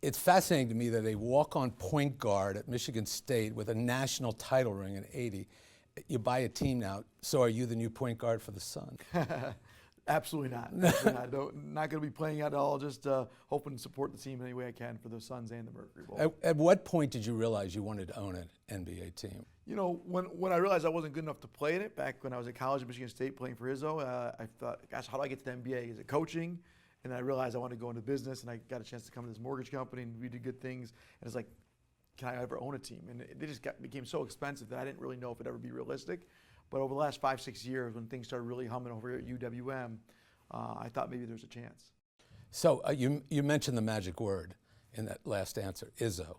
It's fascinating to me that a walk-on point guard at Michigan State with a national title ring in '80, you buy a team now. So are you the new point guard for the Suns? Absolutely not. Absolutely not. Not going to be playing at all. Just hoping to support the team any way I can for the Suns and the Mercury Bowl. At what point did you realize you wanted to own an NBA team? You know, when I realized I wasn't good enough to play in it, back when I was at college at Michigan State playing for Izzo, I thought, gosh, how do I get to the NBA? Is it coaching? And I realized I wanted to go into business, and I got a chance to come to this mortgage company, and we did good things. And it's like, can I ever own a team? And they just became so expensive that I didn't really know if it'd ever be realistic. But over the last 5-6 years, when things started really humming over here at UWM, I thought maybe there's a chance. So you mentioned the magic word in that last answer, Izzo.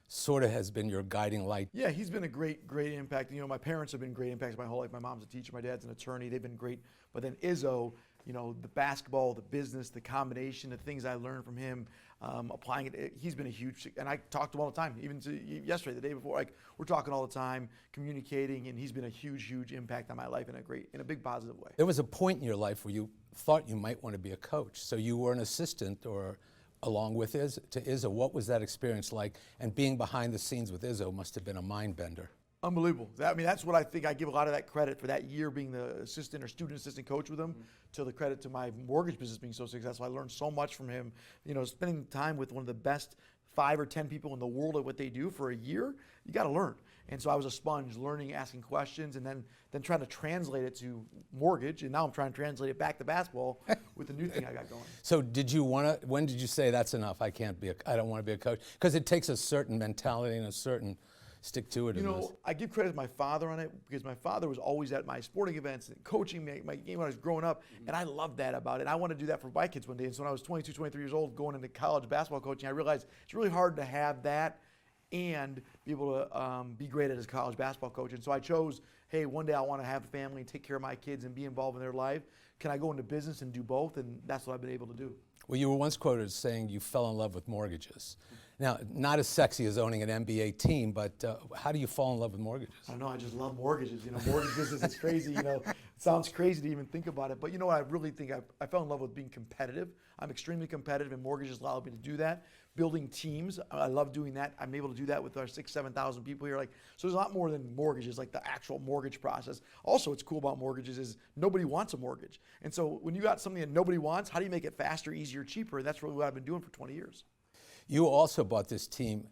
Sort of has been your guiding light. Yeah, he's been a great impact. You know, my parents have been great impacts my whole life. My mom's a teacher, my dad's an attorney. They've been great. But then Izzo, you know, the basketball, the business, the combination, the things I learned from him, applying it, he's been a huge, and I talk to him all the time, even to yesterday, the day before, like, we're talking all the time, communicating, and he's been a huge impact on my life in a big positive way. There was a point in your life where you thought you might want to be a coach. So you were an assistant or along with Izzo. What was that experience like? And being behind the scenes with Izzo must have been a mind bender. Unbelievable. I mean, that's what I think I give a lot of that credit for that year being the assistant or student assistant coach with him, to the credit to my mortgage business being so successful. I learned so much from him. You know, spending time with one of the best 5 or 10 people in the world at what they do for a year, you got to learn. And so I was a sponge, learning, asking questions, and then trying to translate it to mortgage. And now I'm trying to translate it back to basketball with the new thing I got going. So when did you say that's enough? I don't want to be a coach? Because it takes a certain mentality and a certain stick-to-itiveness. You know, I give credit to my father on it, because my father was always at my sporting events and coaching me my game when I was growing up, and I loved that about it. I want to do that for my kids one day. And so when I was 22, 23 years old, going into college basketball coaching, I realized it's really hard to have that and be able to be great at as a college basketball coach. And so I chose, hey, one day I want to have a family and take care of my kids and be involved in their life. Can I go into business and do both? And that's what I've been able to do. Well, you were once quoted as saying you fell in love with mortgages. Now, not as sexy as owning an NBA team, but how do you fall in love with mortgages? I don't know, I just love mortgages. You know, mortgage business is crazy. You know, it sounds crazy to even think about it. But you know what, I really think I fell in love with being competitive. I'm extremely competitive, and mortgages allow me to do that. Building teams, I love doing that. I'm able to do that with our 6,000, 7,000 people here. Like, so there's a lot more than mortgages, like the actual mortgage process. Also, what's cool about mortgages is nobody wants a mortgage. And so when you got something that nobody wants, how do you make it faster, easier, cheaper? That's really what I've been doing for 20 years. You also bought this team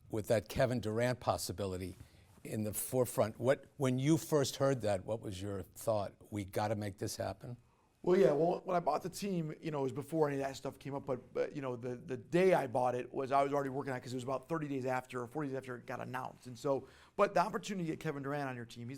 with that Kevin Durant possibility in the forefront. When you first heard that, what was your thought? We got to make this happen? Well, yeah. Well, when I bought the team, you know, it was before any of that stuff came up. But you know, the day I bought it was I was already working on it, because it was about 30 days after or 40 days after it got announced. And so, but the opportunity to get Kevin Durant on your team,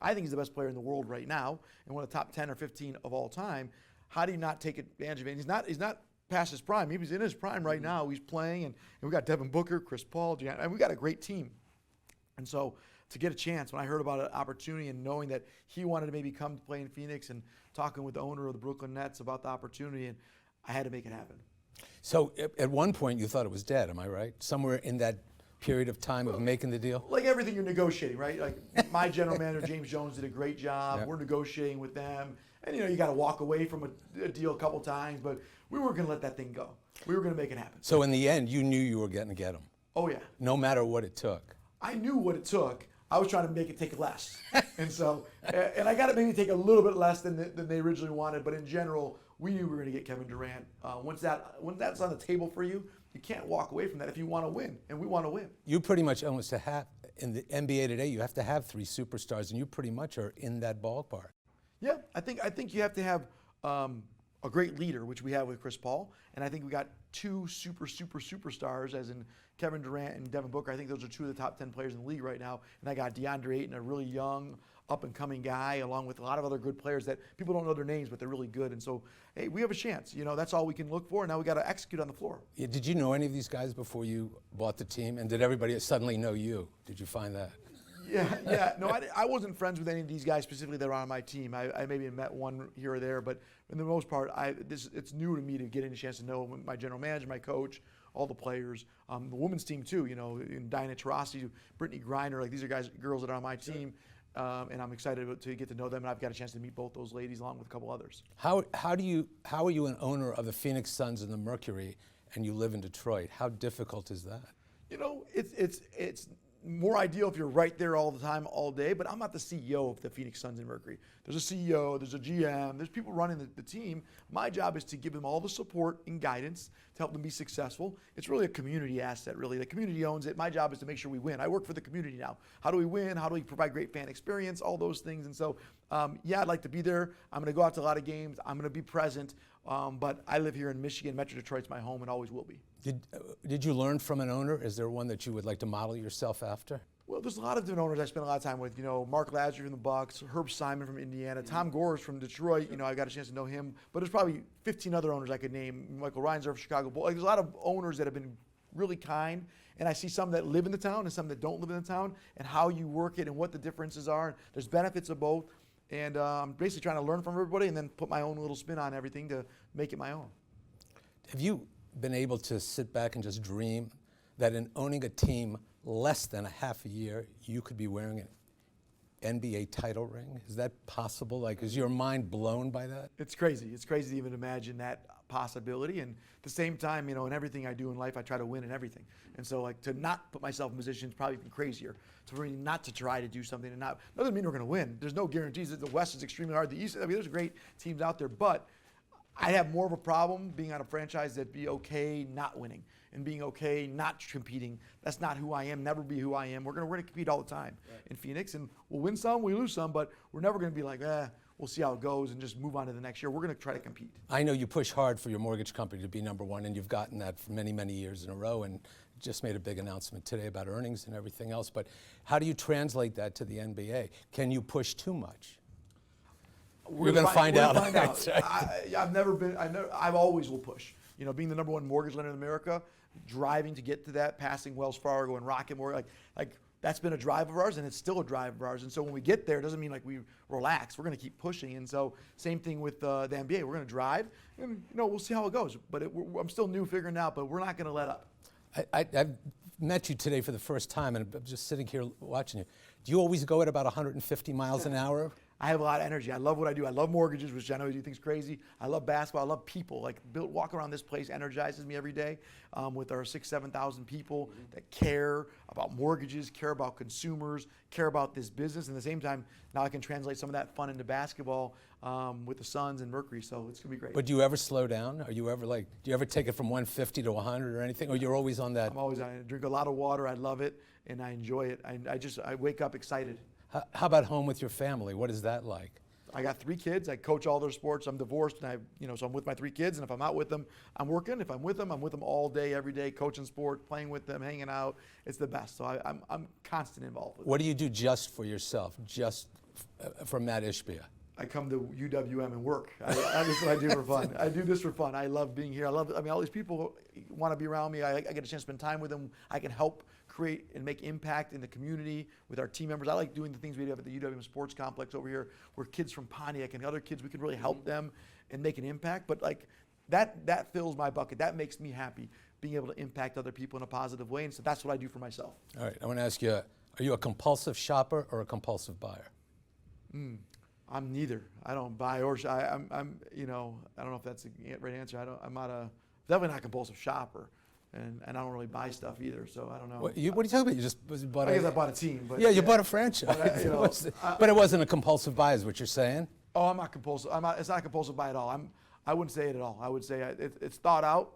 I think he's the best player in the world right now, and one of the top 10 or 15 of all time. How do you not take advantage of it? And he's not past his prime. He's in his prime right now. He's playing, and we got Devin Booker, Chris Paul, and we got a great team. And so to get a chance, when I heard about an opportunity and knowing that he wanted to maybe come to play in Phoenix, and talking with the owner of the Brooklyn Nets about the opportunity, and I had to make it happen. So at one point you thought it was dead, am I right? Somewhere in that period of time of making the deal? Like everything, you're negotiating, right? Like my general manager, James Jones, did a great job. Yep. We're negotiating with them. And you know, you got to walk away from a deal a couple times, but we weren't going to let that thing go. We were going to make it happen. So in the end, you knew you were going to get him? Oh, yeah. No matter what it took? I knew what it took. I was trying to make it take less. And so, and I got to maybe take a little bit less than they originally wanted, but in general, we knew we were going to get Kevin Durant. Once that's on the table for you, you can't walk away from that if you want to win, and we want to win. You pretty much almost have, in the NBA today, you have to have 3 superstars, and you pretty much are in that ballpark. Yeah, I think you have to have a great leader, which we have with Chris Paul, and I think we got 2 superstars, as in Kevin Durant and Devin Booker. I think those are 2 of the top 10 players in the league right now. And I got DeAndre Ayton, a really young, up-and-coming guy, along with a lot of other good players that people don't know their names, but they're really good. And so, hey, we have a chance. You know, that's all we can look for. And now we got to execute on the floor. Yeah, did you know any of these guys before you bought the team? And did everybody suddenly know you? Did you find that? Yeah. No, I wasn't friends with any of these guys specifically that are on my team. I maybe met one here or there, but for the most part, it's new to me to get a chance to know my general manager, my coach, all the players, the women's team too. You know, Diana Taurasi, Brittany Griner, like these are girls that are on my team, and I'm excited to get to know them. And I've got a chance to meet both those ladies along with a couple others. How are you an owner of the Phoenix Suns and the Mercury, and you live in Detroit. How difficult is that? You know, it's more ideal if you're right there all the time, all day, but I'm not the CEO of the Phoenix Suns and Mercury. There's a CEO, there's a GM, there's people running the team. My job is to give them all the support and guidance to help them be successful. It's really a community asset, really. The community owns it. My job is to make sure we win. I work for the community now. How do we win? How do we provide great fan experience? All those things. And so, yeah, I'd like to be there. I'm going to go out to a lot of games. I'm going to be present. But I live here in Michigan. Metro Detroit's my home and always will be. Did you learn from an owner? Is there one that you would like to model yourself after? Well, there's a lot of different owners I spend a lot of time with. You know, Mark Lazary from the Bucks, Herb Simon from Indiana, Tom Gores from Detroit. You know, I got a chance to know him. But there's probably 15 other owners I could name. Michael Reinsdorf, Chicago Bulls. Like, there's a lot of owners that have been really kind. And I see some that live in the town and some that don't live in the town, and how you work it and what the differences are. There's benefits of both. And I'm basically trying to learn from everybody and then put my own little spin on everything to make it my own. Have you been able to sit back and just dream that in owning a team less than a half a year, you could be wearing an NBA title ring? Is that possible? Like, is your mind blown by that? It's crazy. It's crazy to even imagine that possibility. And at the same time, you know, in everything I do in life, I try to win in everything. And so, like, to not put myself in position is probably even crazier. So for me not to try to do something and not, doesn't mean we're going to win. There's no guarantees that the West is extremely hard. The East, I mean, there's great teams out there, but I have more of a problem being on a franchise that be okay not winning and being okay not competing. That's not who I am, never be who I am. We're gonna compete all the time in Phoenix, and we'll win some, we lose some, but we're never gonna be like, we'll see how it goes and just move on to the next year. We're gonna try to compete. I know you push hard for your mortgage company to be number one, and you've gotten that for many, many years in a row, and just made a big announcement today about earnings and everything else. But how do you translate that to the NBA? Can you push too much? We're going to find out. I've always will push. You know, being the number one mortgage lender in America, driving to get to that, passing Wells Fargo and Rocket Mortgage, like that's been a drive of ours, and it's still a drive of ours. And so when we get there, it doesn't mean like we relax. We're going to keep pushing. And so same thing with the NBA. We're going to drive, and you know, we'll see how it goes. But I'm still new figuring it out, but we're not going to let up. I've met you today for the first time, and I'm just sitting here watching you. Do you always go at about 150 miles an hour? I have a lot of energy. I love what I do. I love mortgages, which I know you think is crazy. I love basketball. I love people. Like, walk around this place energizes me every day with our 6,000, 7,000 people that care about mortgages, care about consumers, care about this business. And at the same time, now I can translate some of that fun into basketball with the Suns and Mercury. So it's going to be great. But do you ever slow down? Are you ever do you ever take it from 150 to 100 or anything? Or you're always on that? I'm always on it. I drink a lot of water. I love it, and I enjoy it. I wake up excited. How about home with your family? What is that like? I got 3 kids. I coach all their sports. I'm divorced, and so I'm with my 3 kids. And if I'm out with them, I'm working. If I'm with them all day, every day, coaching sports, playing with them, hanging out. It's the best. So I'm constantly involved with them. What do you do just for yourself, just for Matt Ishbia? I come to UWM and work. That's what I do for fun. I do this for fun. I love being here. I mean, all these people want to be around me. I get a chance to spend time with them. I can help create and make impact in the community with our team members. I like doing the things we do at the UWM Sports Complex over here, where kids from Pontiac and other kids, we can really help them and make an impact. But like that fills my bucket. That makes me happy, being able to impact other people in a positive way. And so that's what I do for myself. All right, I want to ask you, are you a compulsive shopper or a compulsive buyer? I'm neither. I don't buy or I'm I don't know if that's the right answer. I'm definitely not a compulsive shopper. And I don't really buy stuff either, so I don't know. What are you talking about? You just bought I guess I bought a team. But yeah, you bought a franchise. But it wasn't a compulsive buy, is what you're saying? Oh, I'm not compulsive. It's not a compulsive buy at all. I wouldn't say it at all. I would say it's thought out,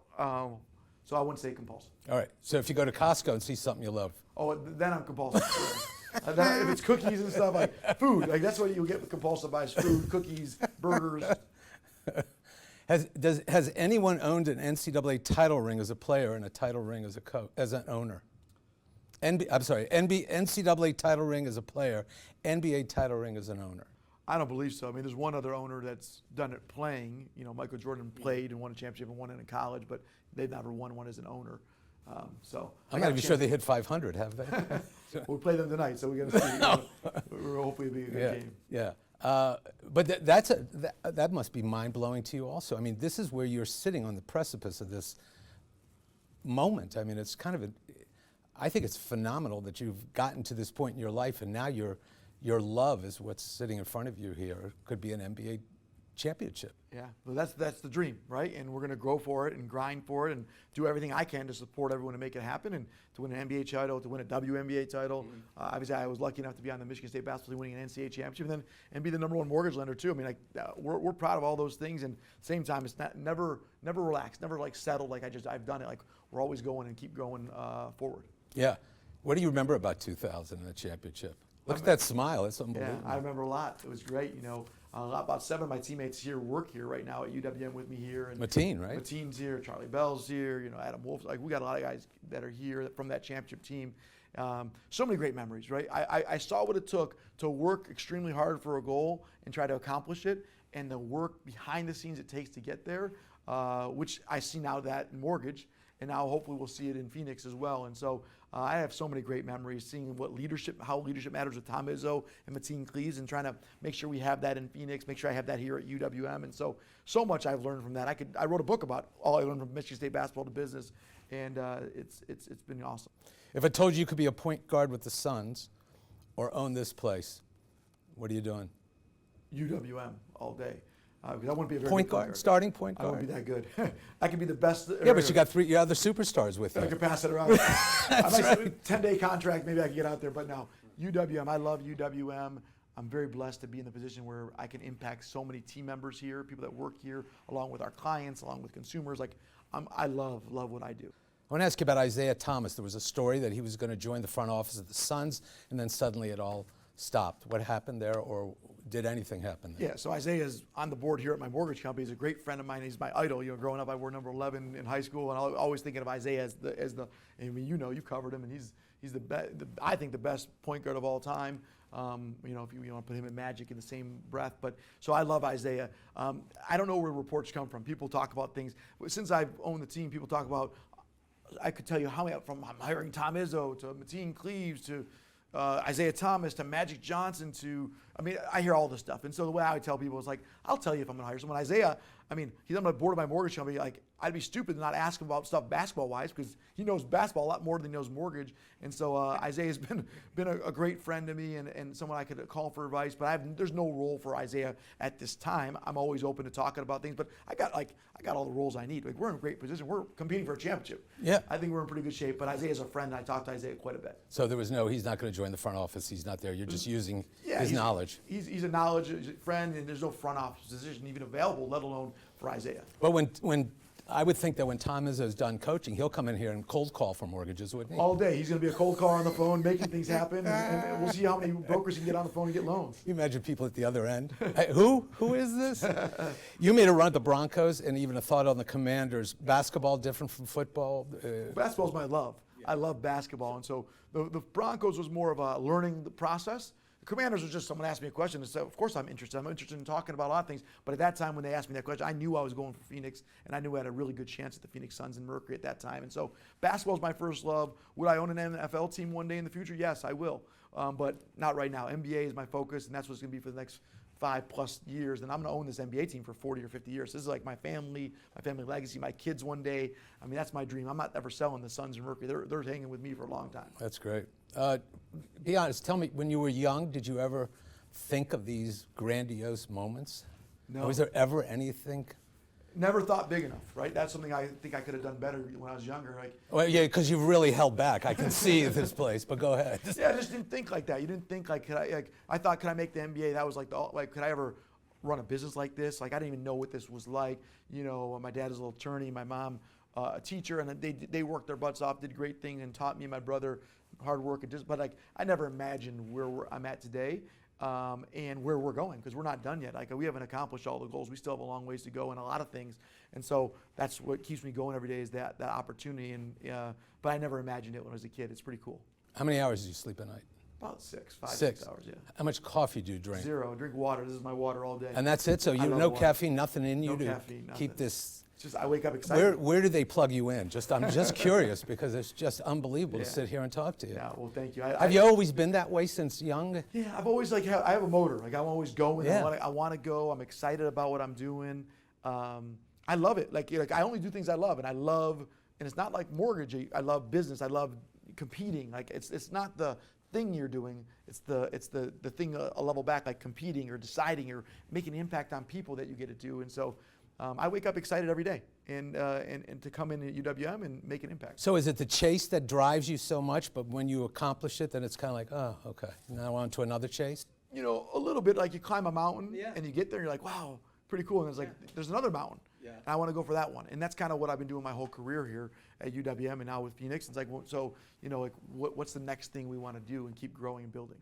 so I wouldn't say compulsive. All right. So if you go to Costco and see something you love. Oh, then I'm compulsive. If it's cookies and stuff, like food, like that's what you get with compulsive buys: food, cookies, burgers. Has anyone owned an NCAA title ring as a player and a title ring as an owner? NCAA title ring as a player, NBA title ring as an owner. I don't believe so. I mean, there's one other owner that's done it playing. You know, Michael Jordan played and won a championship and won it in college, but they've never won one as an owner. So I'm not even sure they hit 500, have they? We'll play them tonight, so we got to see. Hopefully, it'll be a good game. Yeah. But that must be mind-blowing to you also. I mean, this is where you're sitting on the precipice of this moment. I mean, it's kind of I think it's phenomenal that you've gotten to this point in your life, and now your love is what's sitting in front of you here. It could be an NBA championship. Yeah, well, that's the dream, right? And we're going to grow for it and grind for it and do everything I can to support everyone to make it happen and to win an NBA title, to win a WNBA title. Obviously, I was lucky enough to be on the Michigan State basketball team, winning an NCAA championship, and be the #1 mortgage lender too. I mean, we're proud of all those things, and at the same time, it's never relaxed, never like settled. Like I've done it. Like we're always going and keep going forward. Yeah. What do you remember about 2000 and the championship? Look at that smile. It's unbelievable. Yeah, I remember a lot. It was great. About 7 of my teammates here work here right now at UWM with me here. And Mateen, right? Mateen's here. Charlie Bell's here. Adam Wolf. Like we got a lot of guys that are here from that championship team. So many great memories, right? I saw what it took to work extremely hard for a goal and try to accomplish it, and the work behind the scenes it takes to get there, which I see now that in mortgage, and now hopefully we'll see it in Phoenix as well. And so I have so many great memories seeing how leadership matters with Tom Izzo and Mateen Cleaves, and trying to make sure we have that in Phoenix, make sure I have that here at UWM. And so much I've learned from that. I wrote a book about all I learned from Michigan State basketball to business, and it's been awesome. If I told you you could be a point guard with the Suns or own this place, what are you doing? UWM all day. Because I wouldn't be a very Point good guard, starting point I guard. wouldn't be that good. I could be the best. Yeah, but you got 3 other superstars with I you. could pass it around. That's I might right. 10-day contract, maybe I could get out there. But no, UWM. I love UWM. I'm very blessed to be in the position where I can impact so many team members here, people that work here, along with our clients, along with consumers. I love what I do. I want to ask you about Isaiah Thomas. There was a story that he was going to join the front office of the Suns, and then suddenly it all stopped. What happened there, or did anything happen there? Yeah, so Isaiah's on the board here at my mortgage company. He's a great friend of mine. He's my idol. Growing up, I wore number 11 in high school, and I was always thinking of Isaiah as the. I mean, you covered him, and he's I think the best point guard of all time. If you want to put him and Magic in the same breath, but so I love Isaiah. I don't know where reports come from. People talk about things. Since I've owned the team, people talk about. I could tell you how many, from hiring Tom Izzo to Mateen Cleaves to Isaiah Thomas to Magic Johnson to, I hear all this stuff. And so the way I would tell people is I'll tell you if I'm going to hire someone. Isaiah, he's on the board of my mortgage company. I'd be stupid to not ask him about stuff basketball-wise, because he knows basketball a lot more than he knows mortgage. And so Isaiah's been a great friend to me and someone I could call for advice. But there's no role for Isaiah at this time. I'm always open to talking about things. But I got all the roles I need. We're in a great position. We're competing for a championship. Yeah. I think we're in pretty good shape. But Isaiah's a friend, and I talk to Isaiah quite a bit. So he's not going to join the front office. He's not there. You're just using his knowledge. He's a knowledge friend, and there's no front office position even available, let alone for Isaiah. But when I would think that when Tom Izzo's done coaching, he'll come in here and cold call for mortgages, wouldn't he? All day. He's going to be a cold caller on the phone, making things happen, and we'll see how many brokers can get on the phone and get loans. Can you imagine people at the other end? Hey, who is this? You made a run at the Broncos and even a thought on the Commanders. Basketball different from football? Basketball's my love. I love basketball, and so the Broncos was more of a learning the process. The Commanders was just someone asked me a question, and said, of course I'm interested. I'm interested in talking about a lot of things. But at that time when they asked me that question, I knew I was going for Phoenix, and I knew I had a really good chance at the Phoenix Suns and Mercury at that time. And so basketball's my first love. Would I own an NFL team one day in the future? Yes, I will. But not right now. NBA is my focus, and that's what it's going to be for the next 5+ years, and I'm going to own this NBA team for 40 or 50 years. This is like my family legacy, my kids one day. That's my dream. I'm not ever selling the Suns and Mercury. They're hanging with me for a long time. That's great. Be honest, tell me, when you were young, did you ever think of these grandiose moments? No. Was there ever anything? Never thought big enough, right? That's something I think I could have done better when I was younger. Well, yeah, because you've really held back. I can see this place, but go ahead. Yeah, I just didn't think like that. You didn't think I thought, could I make the NBA? That was could I ever run a business like this? I didn't even know what this was like. My dad is a little attorney, my mom a teacher, and they worked their butts off, did great things, and taught me and my brother hard work. But I never imagined where I'm at today. And where we're going, because we're not done yet. We haven't accomplished all the goals. We still have a long ways to go in a lot of things, and so that's what keeps me going every day is that opportunity. But I never imagined it when I was a kid. It's pretty cool. How many hours do you sleep at night? About 6 hours. Yeah. How much coffee do you drink? 0. I drink water. This is my water all day. And that's it. So you no water. caffeine, nothing in you No to caffeine, nothing. keep this. It's just I wake up excited. Where do they plug you in? I'm just curious, because it's just unbelievable to Yeah. sit here and talk to you. Yeah. Well, thank you. Have you always been that way since young? Yeah, I've always I have a motor. I'm always going. Yeah. I want to go. I'm excited about what I'm doing. I love it. I only do things I love, and and it's not like mortgage. I love business. I love competing. It's not the thing you're doing. It's the thing a level back, like competing or deciding or making an impact on people that you get to do. And so I wake up excited every day and to come in at UWM and make an impact. So is it the chase that drives you so much, but when you accomplish it, then it's kind of like, oh, okay, now on to another chase? You know, a little bit like you climb a mountain Yeah. and you get there and you're like, wow, pretty cool. And it's like, there's another mountain. Yeah. And I want to go for that one. And that's kind of what I've been doing my whole career here at UWM and now with Phoenix. It's like, well, so, you know, like what's the next thing we want to do and keep growing and building?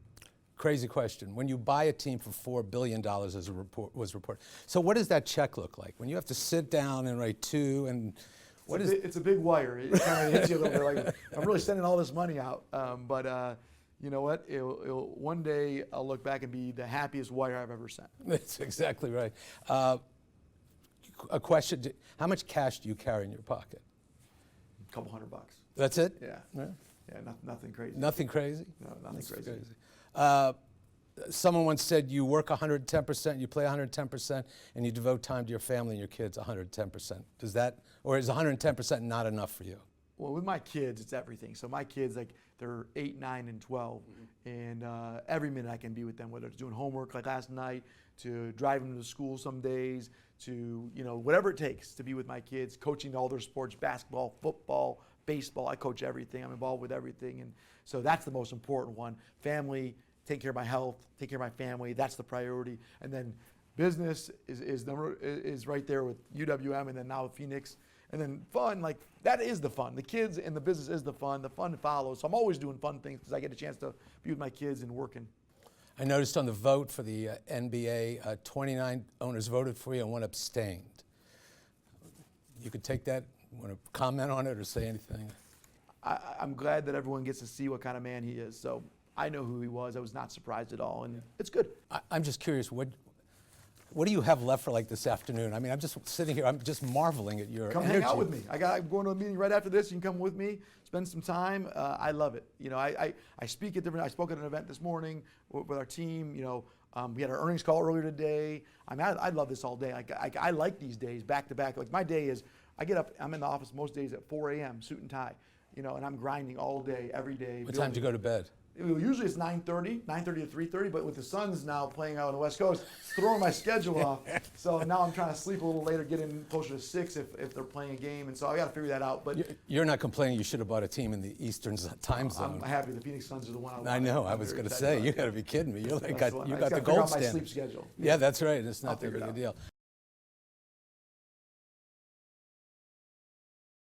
Crazy question. When you buy a team for $4 billion, as was reported, so what does that check look like? When you have to sit down and write two, and what is? It's a big wire. It kind of hits you a little bit like, I'm really sending all this money out. But you know what? One day I'll look back and be the happiest wire I've ever sent. That's exactly right. A question, how much cash do you carry in your pocket? A couple $100. That's it? Yeah. Yeah, nothing crazy. Nothing crazy? No, nothing crazy. Someone once said you work 110%, you play 110%, and you devote time to your family and your kids 110%. Does that, or is 110% not enough for you? Well, with my kids, it's everything. So my kids, like, they're 8, 9, and 12, and every minute I can be with them, whether it's doing homework like last night, to driving them to school some days, to, you know, whatever it takes to be with my kids, coaching all their sports, basketball, football, baseball. I coach everything. I'm involved with everything, and so that's the most important one. Family, take care of my health, take care of my family. That's the priority, and then business is right there with UWM, and then now with Phoenix. And then fun, like that is the fun. The kids and the business is the fun. The fun follows. So I'm always doing fun things because I get a chance to be with my kids and working. I noticed on the vote for the NBA, 29 owners voted for you and 1 abstained. You could take that, want to comment on it or say anything? I'm glad that everyone gets to see what kind of man he is. So I know who he was. I was not surprised at all, and it's good. I'm just curious, what do you have left for like this afternoon? I mean, I'm just sitting here, I'm just marveling at your Come energy. hang out with me. I'm going to a meeting right after this. You can come with me, spend some time. I love it. You know, I speak at different. I spoke at an event this morning with our team. You know, we had our earnings call earlier today. I mean, I love this all day. I like these days back to back. Like my day is, I get up. I'm in the office most days at 4 a.m. suit and tie. You know, and I'm grinding all day, every day. What time do you go to bed? Usually it's 9:30 to 3:30, but with the Suns now playing out on the West Coast, it's throwing my schedule off. So now I'm trying to sleep a little later, get in closer to 6 if they're playing a game, and so I got to figure that out. But you're not complaining. You should have bought a team in the Eastern time zone. I'm happy the Phoenix Suns are the one I want. I know. I was going to say, you got to be kidding me. You got the gold my standard. sleep schedule. Yeah, that's right. It's not that big a deal.